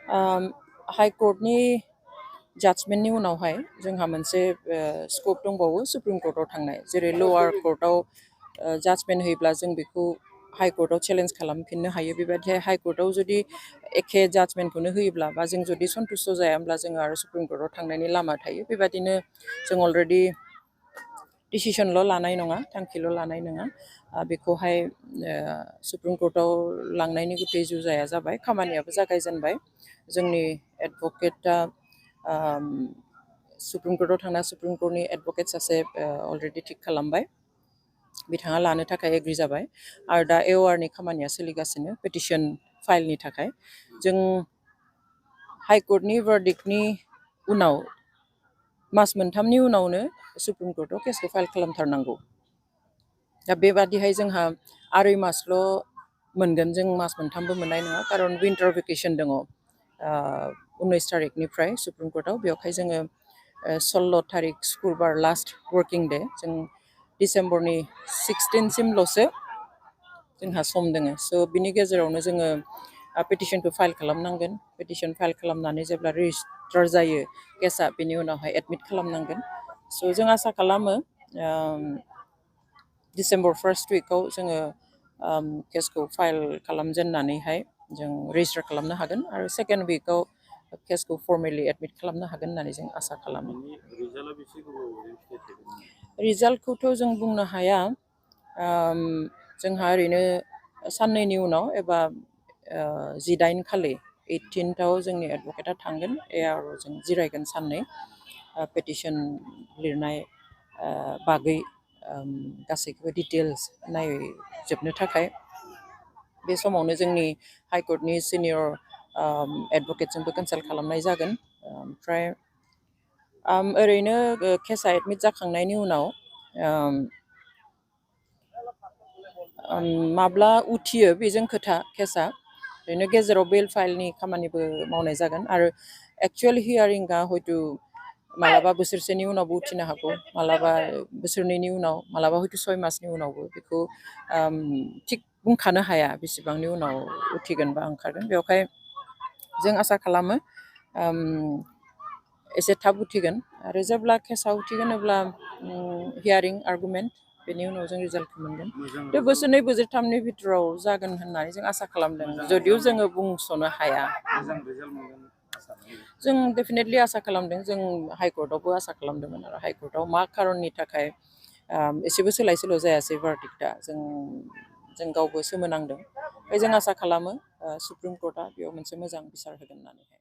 high कर्टनि जाजमेन्टनि उनावहाय जोंहा मोनसे स्कप दंबावो सुप्रिम कर्टआव थांनाय जेरै लवार कर्टआव जाजमेन्ट होयोब्ला जों बेखौ हाइ कर्टआव चेलेन्ज खालामफिननो हायो बेबायदि हाइ कर्टआव जुदि एखे जाजमेन्टखौनो होयोब्ला बा जों जुदि सन्तुष्ट जायाब्ला जों आरो सुप्रिम कर्टआव थांनायनि लामा थायो बेबायदिनो जों अलरेडि डिसिसनल' लानाय नङा थांखिल' लानाय नङा बेखौहाय सुप्रिम कर्टआव लांनायनि गुतै जुजाया जाबाय खामानियाबो जागायजेनबाय जोंनि एडभकेटआ सुप्रिम कर्टआव थांना सुप्रिम कर्टनि एडभकेट सासे अलरेडि थिक खालामबाय बिथाङा लानो थाखाय एग्रि जाबाय आरो दा एवारनि खामानिया सोलिगासिनो पेटिशन फाइलनि थाखाय जों हाइ कर्टनि भार्डिक्टनि उनाव मास मोनथामनि उनावनो सुप्रिम कर्टआव केसखौ फाइल खालामथारनांगौ दा बेबादिहाय जोंहा 2.5 मासल' मोनगोन जों मास मोनथामबो मोननाय नङा खारन विन्टार भेकेसन दङ 19 तारिखनिफ्राय सुप्रिम कर्टआव बेवहाय जोङो 16 तारिख शुक्रबार लास्ट वर्किं डे जों डिसेम्बरनि 16 सिमल'सो जोंहा सम दङ स' बिनि गेजेरावनो जोङो पेटिशनखौ फाइल खालामनांगोन पेटिशन फाइल खालामनानै जेब्ला रेजिस्टार जायो केसआ बिनि उनावहाय एडमिट खालामनांगोन स' जों आसा खालामो डिसेम्बर फार्स्ट उइकआव जोङो केसखौ फाइल खालामजेननानैहाय जों रेजिस्टार खालामनो हागोन आरो सेकेन्ड उइकआव केसखौ फर्मेलि एडमिट खालामनो हागोन होननानै जों आसा खालामो रिजाल्टखौथ' जों बुंनो हाया जोंहा ओरैनो साननैनि उनाव एबा 19 खालि 18th जोंनि एडभकेटआ थांगोन आरो जों जिरायगोन साननै पेटिशन लिरनाय बागै गासैखौबो डिटेल्स नायजोबनो थाखाय बे समावनो जोंनि हाइ कर्टनि सिनियर एडभकेटजोंबो कनसाल्ट खालामनाय जागोन ओमफ्राय ओरैनो केसआ एडमिट जाखांनायनि उनाव माब्ला उथियो बेजों खोथा केसआ ओरैनो गेजेराव बेल फाइलनि खामानिबो मावनाय जागोन आरो एक्चुवेल हियारिंआ हयथ' मालाबा बोसोरसेनि उनावबो उथिनो हागौ मालाबा बोसोरनैनि उनाव मालाबा हयथ' 6 मासनि उनावबो बेखौ थिग बुंखानो हाया बेसेबांनि उनाव उथिगोन बा ओंखारगोन बेवहाय जों आसा खालामो एसे थाब उथिगोन आरो जेब्ला केसआ उथिगोन अब्ला हियारिं आर्गुमेन्ट बेनि उनाव जों रिजाल्टखौ मोनगोन बे बोसोरनै बोसोरथामनि भितराव जागोन होननानै जों आसा खालामदों जदिव जोङो बुंस'नो हाया जों डेफिनेटलि आसा खालामदों जों हाइ कर्टआवबो आसा खालामदोंमोन आरो हाइ कर्टआव मा खारननि थाखाय एसेबो सोलाय सोल' जायासै भार्डिक्टआ जों गावबो सोमोनांदों ओमफ्राय जों आसा खालामो सुप्रिम कर्टआ बेयाव मोनसे मोजां बिसार होगोन होननानैहाय